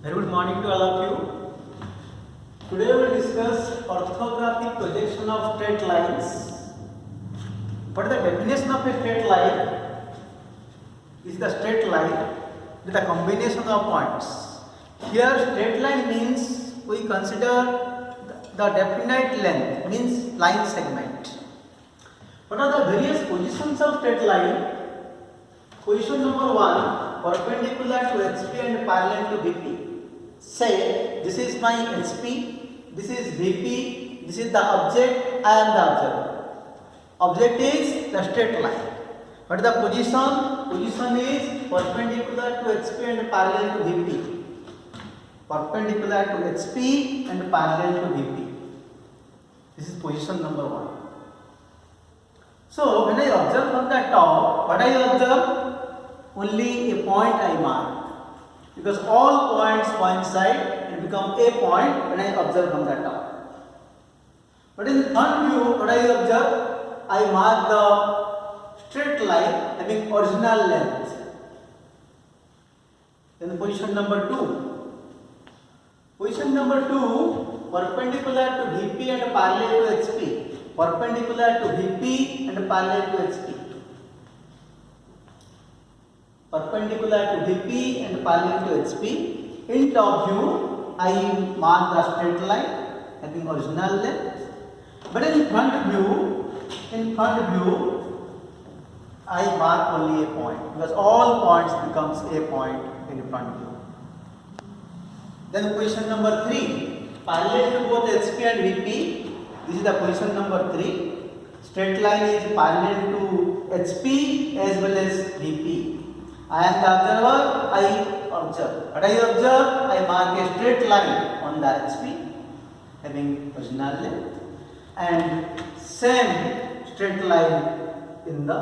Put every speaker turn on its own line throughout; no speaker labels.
Very good morning to all of you. Today we will discuss orthographic projection of straight lines. What is the definition of a straight line? Is the straight line with a combination of points. Here straight line means we consider the definite length, means line segment. What are the various positions of straight line? Position number 1, perpendicular to HP and parallel to VP. Say this is my HP, this is VP, this is the object, I am the observer. Object is the straight line. What is the position? Position is perpendicular to HP and parallel to VP. Perpendicular to HP and parallel to VP. This is position number 1. So when I observe from the top, what I observe? Only a point I mark. Because all points coincide and become a point when I observe from the top. But in the front view, what I observe? I mark the straight line having original length. Then position number 2. Position number 2, perpendicular to VP and parallel to HP. Perpendicular to VP and parallel to HP. Perpendicular to VP and parallel to HP. In top view, I mark the straight line having original length. But in front view, I mark only a point because all points becomes a point in front view. Then position number 3, parallel to both HP and VP. This is the position number 3. Straight line is parallel to HP as well as VP. I am the observer, I observe. What I observe, I mark a straight line on the HP having original length and same straight line in the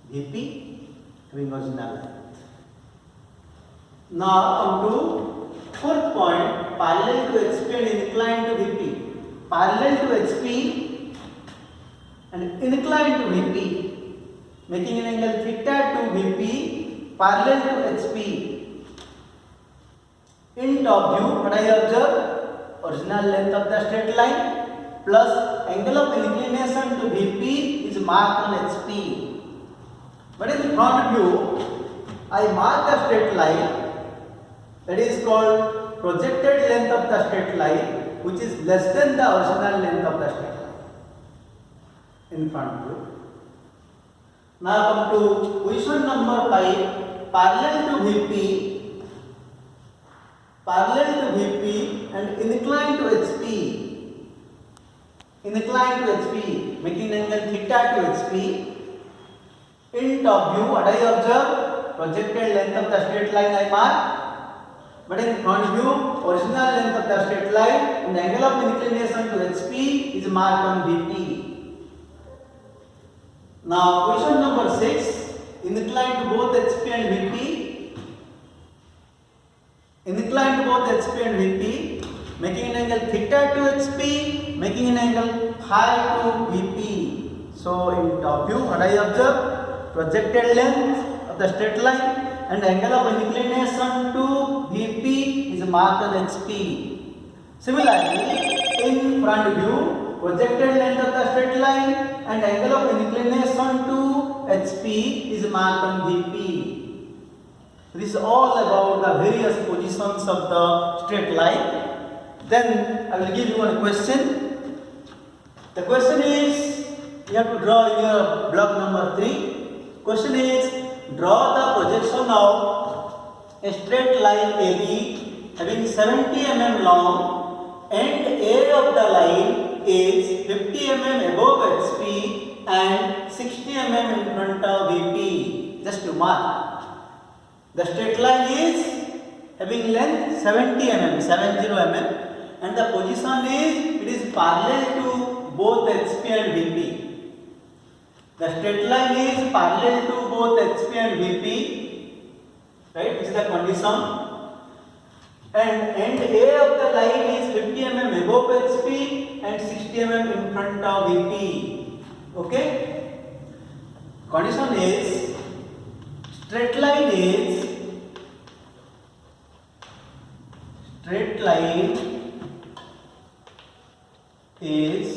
VP having original length. Now come to fourth point, parallel to HP and inclined to VP. Parallel to HP and inclined to VP. Making an angle theta to VP, parallel to HP. In top view, what I observe? Original length of the straight line plus angle of inclination to VP is marked on HP. But in the front view, I mark the straight line, that is called projected length of the straight line, which is less than the original length of the straight line in front view. Now come to position number 5, parallel to VP, and inclined to HP. Inclined to HP, making angle theta to HP. In top view, what I observe? Projected length of the straight line I mark. But in front view, original length of the straight line and the angle of inclination to HP is marked on VP. Now position number 6, inclined to both HP and VP. Inclined to both HP and VP, making an angle theta to HP, making an angle phi to VP. So in top view, what I observe? Projected length of the straight line and angle of inclination to VP is marked on HP. Similarly, in front view, projected length of the straight line and angle of inclination to HP is marked on VP. This is all about the various positions of the straight line. Then I will give you one question. The question is, you have to draw your block number 3. Question is, draw the projection of a straight line AB having 70 mm long and area of the line is 50 mm above HP and 60 mm in front of VP. Just to mark. The straight line is having length 70 mm, and the position is, it is parallel to both HP and VP. The straight line is parallel to both HP and VP. Right? This is the condition. And A of the line is 50 mm above HP and 60 mm in front of VP. Okay? Condition is straight line is straight line is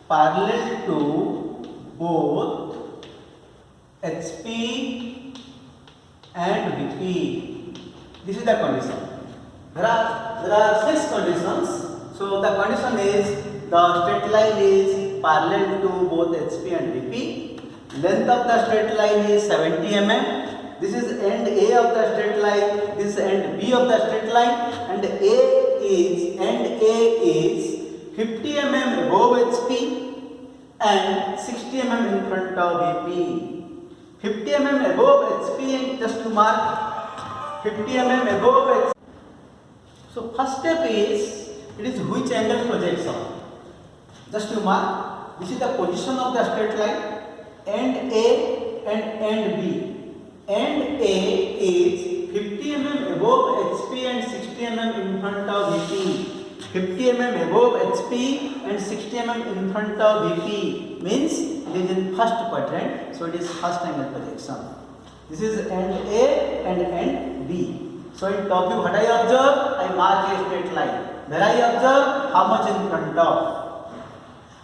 parallel to both HP and VP. This is the condition. There are 6 conditions. So the condition is the straight line is parallel to both HP and VP. Length of the straight line is 70 mm. This is end A of the straight line. This is end B of the straight line. And end A is 50 mm above HP and 60 mm in front of VP. 50 mm above HP, and just to mark 50 mm above HP. So first step is, it is which angle projection. Just to mark, this is the position of the straight line, end A and end B. End A is 50 mm above HP and 60 mm in front of VP. 50 mm above HP and 60 mm in front of VP means it is in first quadrant, so it is first angle projection. This is end A and end B. So in top view, what I observe? I mark a straight line. Where I observe how much in front of.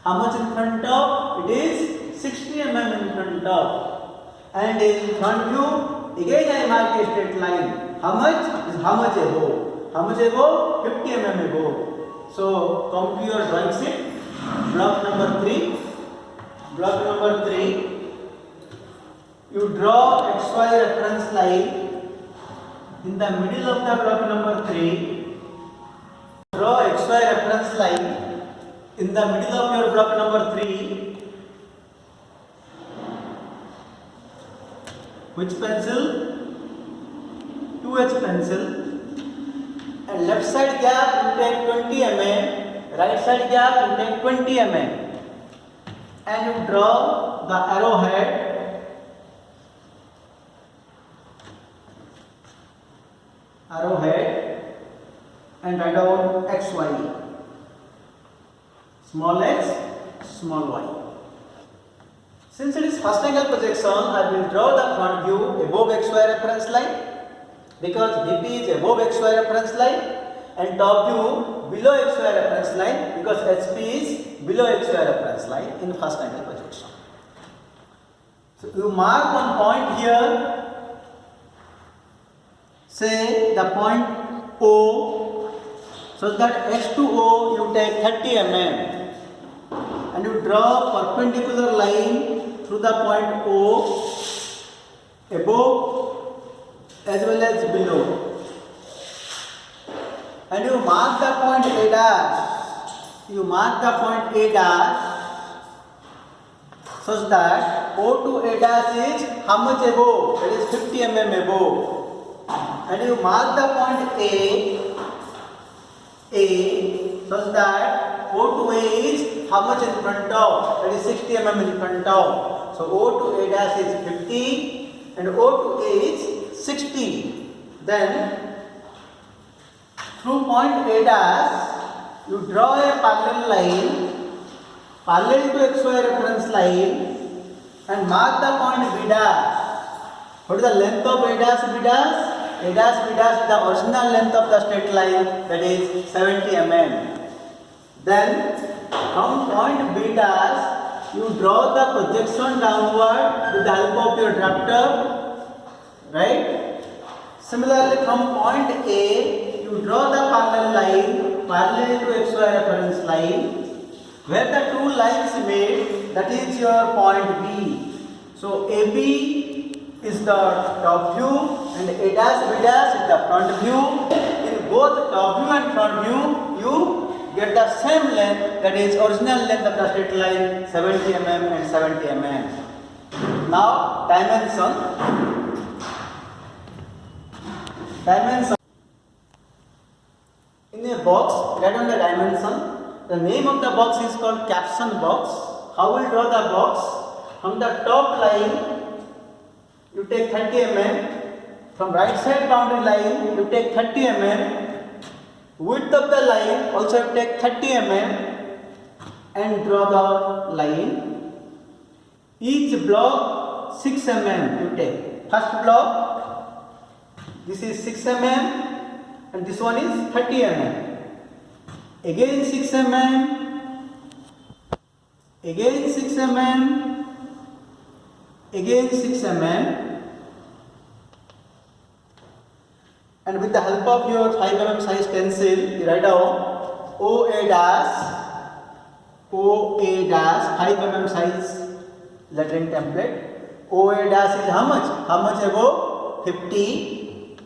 How much in front of? It is 60 mm in front of. And in front view, again I mark a straight line. How much? Is how much above? How much above? 50 mm above. So come to your drawing sheet. Block number 3. Block number 3. You draw XY reference line in the middle of the block number 3. Draw XY reference line in the middle of your block number 3. Which pencil? 2H pencil. And left side gap you take 20 mm, right side gap you take 20 mm. And you draw the arrowhead. And write down XY. Small x, small y. Since it is first angle projection, I will draw the front view above XY reference line, because VP is above XY reference line, and top view below XY reference line, because HP is below XY reference line in first angle projection. So you mark one point here, say the point O, so that X to O you take 30 mm, and you draw perpendicular line through the point O above as well as below, and you mark the point A dash. You mark the point A dash such that O to A dash is how much above? That is 50 mm above, and you mark the point A such that O to A is how much in front of? That is 60 mm in front of. So O to A dash is 50 and O to A is 60. Then through point A dash you draw a parallel line parallel to XY reference line and mark the point B dash. What is the length of A dash B dash? A dash B dash is the original length of the straight line, that is 70 mm. Then from point B dash you draw the projection downward with the help of your drafter, right? Similarly from point A you draw the parallel line parallel to XY reference line, where the two lines meet, that is your point B. So AB is the top view and A dash B dash is the front view. In both top view and front view you get the same length, that is original length of the straight line 70 mm and 70 mm. Now dimension. In a box, write down the dimension. The name of the box is called caption box. How will draw the box? From the top line you take 30 mm. From right side boundary line you take 30 mm. Width of the line also you take 30 mm and draw the line. Each block 6 mm you take. First block, this is 6 mm, and this one is 30 mm. Again 6 mm, again 6 mm, again 6 mm, and with the help of your 5 mm size pencil, you write down OA dash 5 mm size lettering template. OA dash is how much? How much above? 50.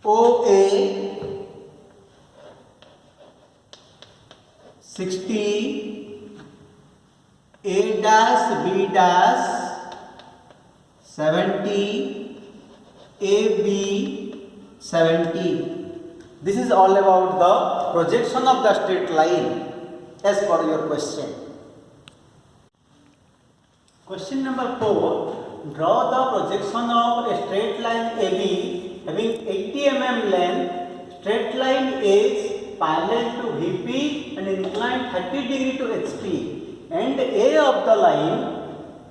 OA 60. A dash B dash 70. AB 70. This is all about the projection of the straight line as per your question. Question number 4. Draw the projection of a straight line AB having 80 mm length. Straight line is parallel to VP and inclined 30 degree to HP, and A of the line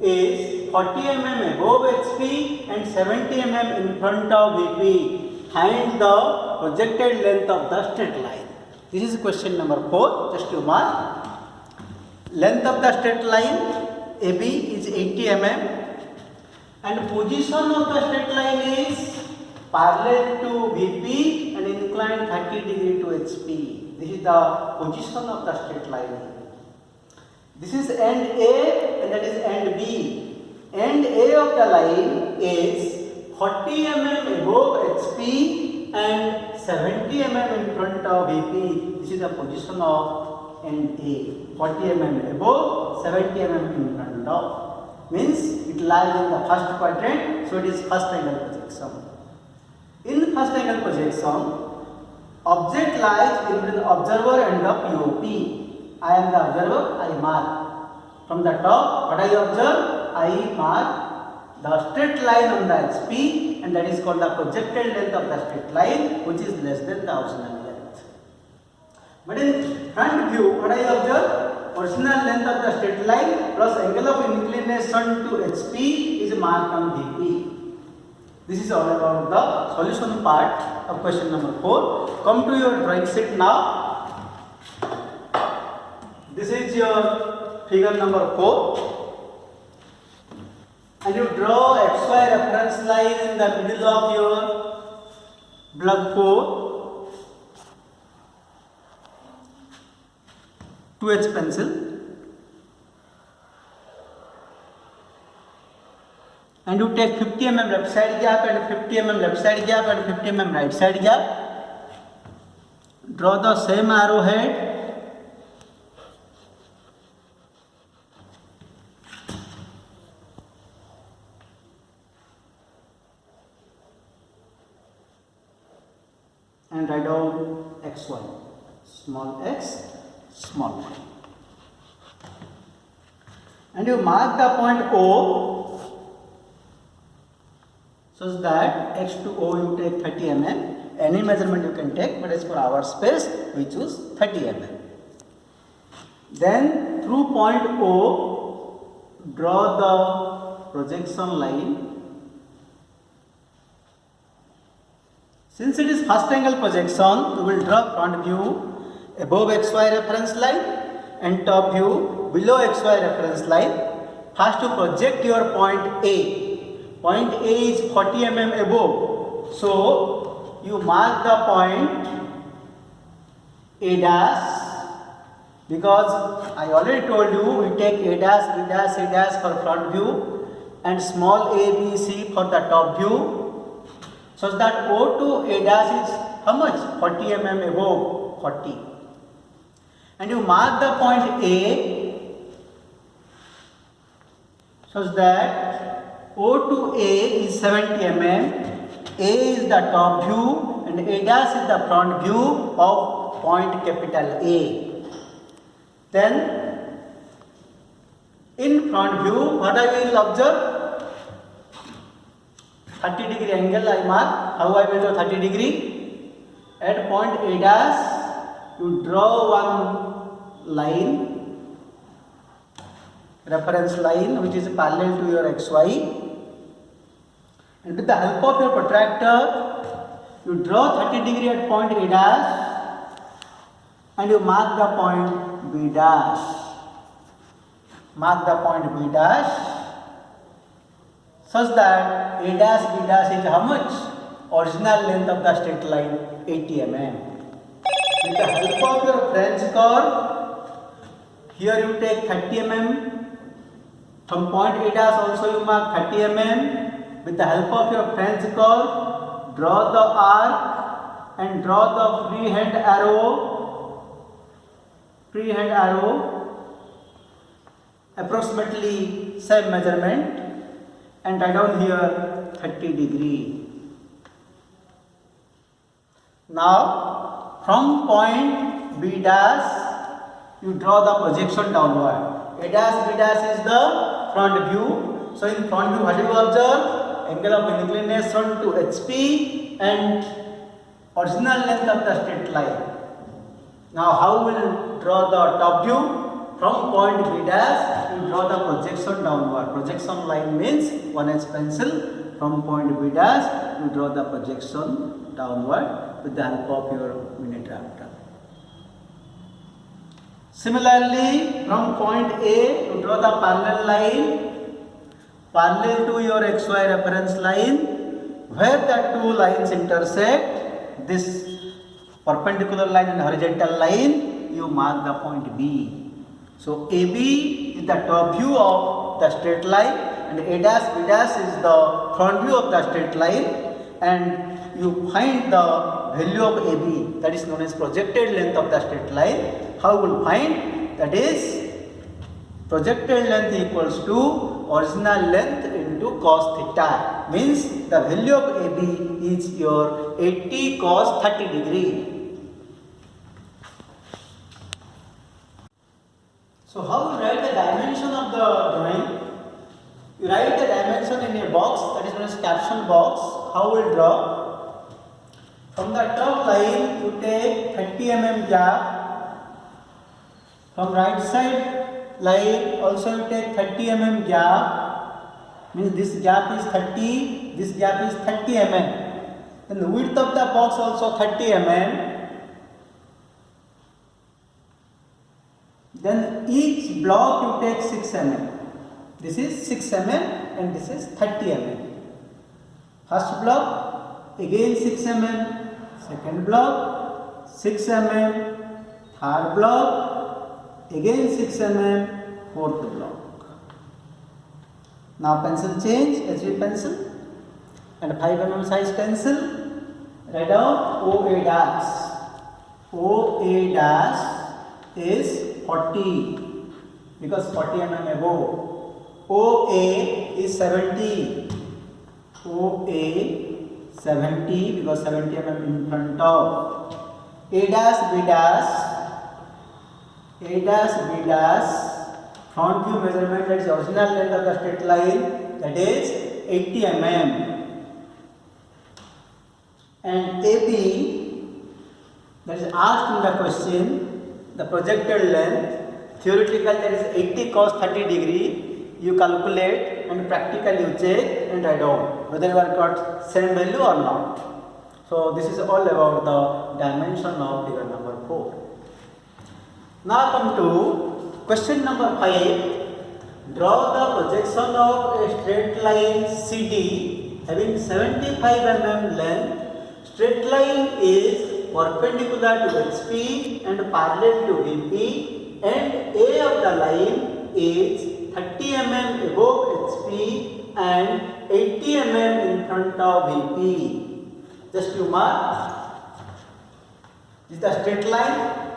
is 40 mm above HP and 70 mm in front of VP. Find the projected length of the straight line. This is question number 4. Just to mark. Length of the straight line AB is 80 mm and position of the straight line is parallel to VP and inclined 30 degree to HP. This is the position of the straight line. This is end A and that is end B. End A of the line is 40 mm above HP and 70 mm in front of VP. This is the position of end A. 40 mm above, 70 mm in front of. Means it lies in the first quadrant, so it is first angle projection. In first angle projection, object lies between the observer and the POP. I am the observer, I mark. From the top, what I observe? I mark the straight line on the HP, and that is called the projected length of the straight line, which is less than the original length. But in front view, what I observe? Original length of the straight line plus angle of inclination to HP is marked on VP. This is all about the solution part of question number 4. Come to your drawing sheet now. This is your figure number 4. And you draw XY reference line in the middle of your block 4. 2H pencil. And you take 50 mm left side gap and 50 mm left side gap and 50 mm right side gap. Draw the same arrowhead. And write down XY. Small x, small y. And you mark the point O such that X to O you take 30 mm. Any measurement you can take, but as for our space, we choose 30 mm. Then through point O, draw the projection line. Since it is first angle projection, we will draw front view above XY reference line and top view below XY reference line. First to project your point A. Point A is 40 mm above. So you mark the point A dash, because I already told you we take A dash, B dash, C dash for front view and small a, B, C for the top view. So that O to A dash is how much? 40 mm above 40. And you mark the point A such that O to A is 70 mm, A is the top view and A dash is the front view of point capital A. Then in front view, what I will observe? 30 degree angle I mark. How I will do 30 degree? At point A dash, you draw one line, reference line which is parallel to your XY. And with the help of your protractor, you draw 30 degree at point A dash and you mark the point B dash. Mark the point B dash such that A dash B dash is how much? Original length of the straight line 80 mm. With the help of your French curve, here you take 30 mm. From point A dash also you mark 30 mm. With the help of your French curve, draw the arc and draw the freehand arrow. Freehand arrow, approximately same measurement, and write down here 30 degree. Now from point B dash you draw the projection downward. A dash B dash is the front view. So in front view what do you observe? Angle of inclination to HP and original length of the straight line. Now how will draw the top view? From point B dash you draw the projection downward. Projection line means 1H pencil. From point B dash you draw the projection downward with the help of your mini drafter. Similarly, from point A you draw the parallel line parallel to your XY reference line. Where the two lines intersect, this perpendicular line and horizontal line, you mark the point B. So AB is the top view of the straight line and A dash B dash is the front view of the straight line, and you find the value of AB, that is known as projected length of the straight line. How you will find? That is projected length equals to original length into cos theta, means the value of AB is your 80 cos 30 degree. So how you write the dimension of the drawing? You write the dimension in a box, that is known as caption box. How we will draw? From the top line you take 30 mm gap. From right side line also you take 30 mm gap. Means this gap is 30, this gap is 30 mm. Then the width of the box also 30 mm. Then each block you take 6 mm. This is 6 mm and this is 30 mm. First block again 6 mm. Second block 6 mm. Third block again 6 mm. Fourth block. Now pencil change, HB pencil and 5 mm size pencil. Write down OA dash. OA dash is 40 because 40 mm above. OA is 70. OA 70 because 70 mm in front of. A dash B dash. A dash B dash. Front view measurement, that is original length of the straight line, that is 80 mm. And AB, that is asked in the question, the projected length, theoretical that is 80 cos 30 degree. You calculate and practically you check and write down whether you have got same value or not. So this is all about the dimension of figure number 4. Now come to question number 5. Draw the projection of a straight line CD having 75 mm length. Straight line is perpendicular to HP and parallel to VP, and A of the line is 30 mm above HP and 80 mm in front of VP. Just you mark. This is the straight line.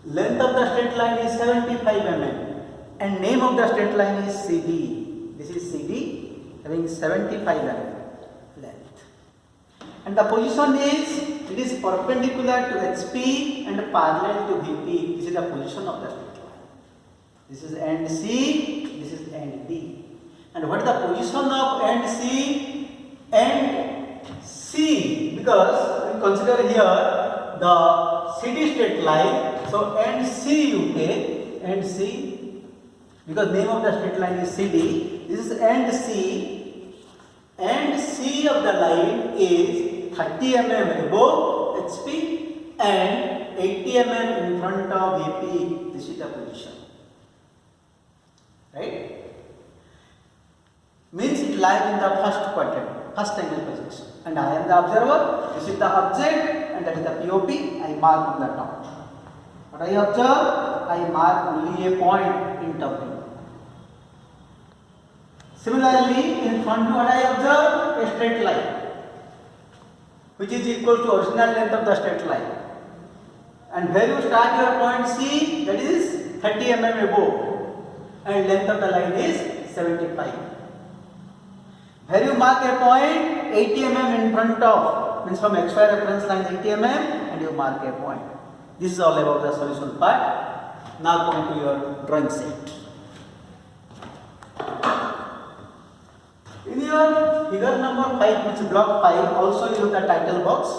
Length of the straight line is 75 mm and name of the straight line is CD. This is CD having 75 mm length. And the position is, it is perpendicular to HP and parallel to VP. This is the position of the straight line. This is end C, this is end D. And what is the position of end C? End C, because we consider here the CD straight line. So end C you take, end C, because name of the straight line is CD. This is end C and C of the line is 30 mm above HP and 80 mm in front of VP. This is the position, right? Means it lies in the first quadrant, first angle projection, and I am the observer. This is the object, and that is the POP. I mark on the top. What I observe, I mark only a point in top view. Similarly, in front view, what I observe, a straight line, which is equal to original length of the straight line. And where you start your point C, that is 30 mm above, and length of the line is 75. Where you mark a point 80 mm in front of, means from XY reference line 80 mm, and you mark a point. This is all about the solution part. Now come to your drawing set. In your figure number 5, which is block 5, also you have the title box.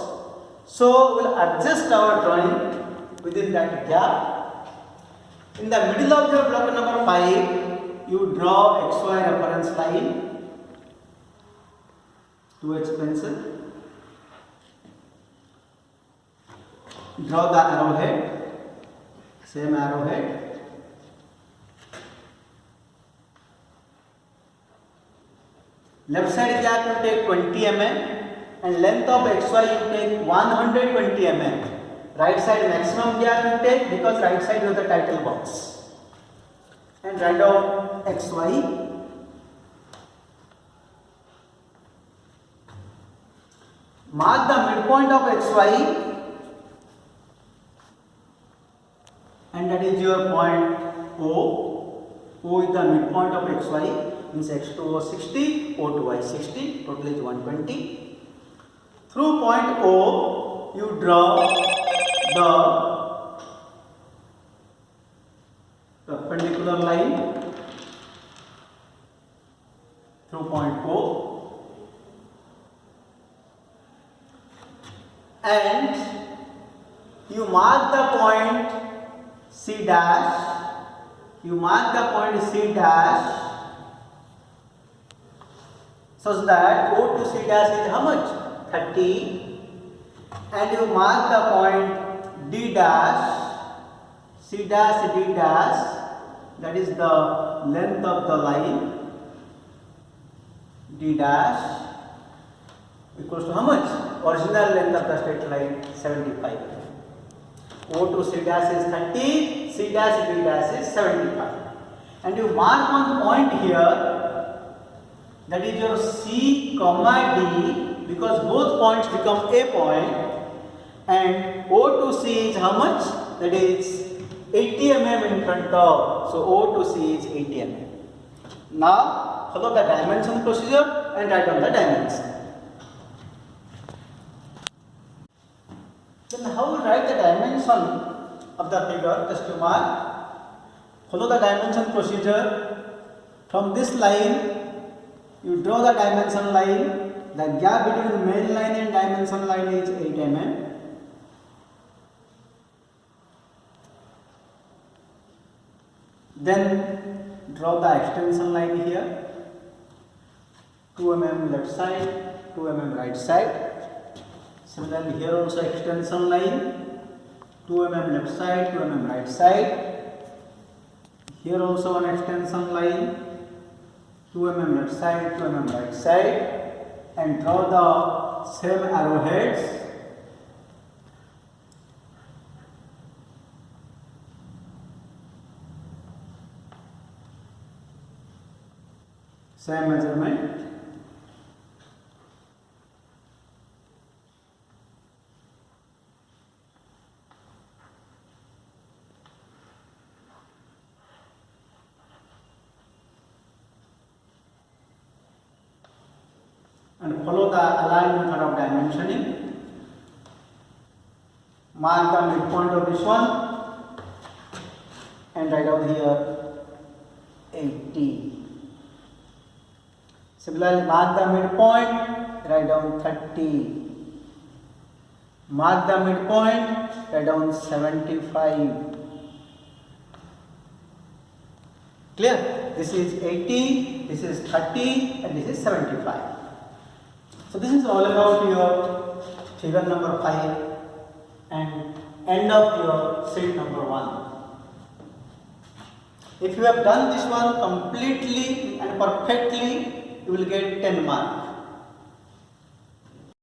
So we will adjust our drawing within that gap. In the middle of your block number 5, you draw XY reference line. 2H pencil. Draw the arrowhead, same arrowhead. Left side gap you take 20 mm and length of XY you take 120 mm. Right side maximum gap you take because right side you have the title box. And write down XY. Mark the midpoint of XY, and that is your point O. O is the midpoint of XY, means X2O 60, O2Y 60, total is 120. Through point O, you draw the perpendicular line through point O. And you mark the point C dash, such that O to C dash is how much? 30, and you mark the point D dash, C dash D dash, that is the length of the line, D dash equals to how much? Original length of the straight line 75. O to C dash is 30, C dash D dash is 75. And you mark one point here, that is your C comma D, because both points become a point, and O to C is how much? That is 80 mm in front of, so O to C is 80 mm. Now follow the dimension procedure and write down the dimension. Then how we write the dimension of the figure? Just to mark. Follow the dimension procedure. From this line, you draw the dimension line. The gap between the main line and dimension line is 8 mm. Then draw the extension line here. 2 mm left side, 2 mm right side. Similarly, here also extension line, 2 mm left side, 2 mm right side. Here also an extension line, 2 mm left side, 2 mm right side, and draw the same arrowheads. Same measurement. And follow the aligned method of dimensioning. Mark the midpoint of this one and write out here 80. Similarly, mark the midpoint, write down 30. Mark the midpoint, write down 75. Clear? This is 80, this is 30, and this is 75. So this is all about your figure number 5 and end of your sheet number 1. If you have done this one completely and perfectly, you will get 10 marks.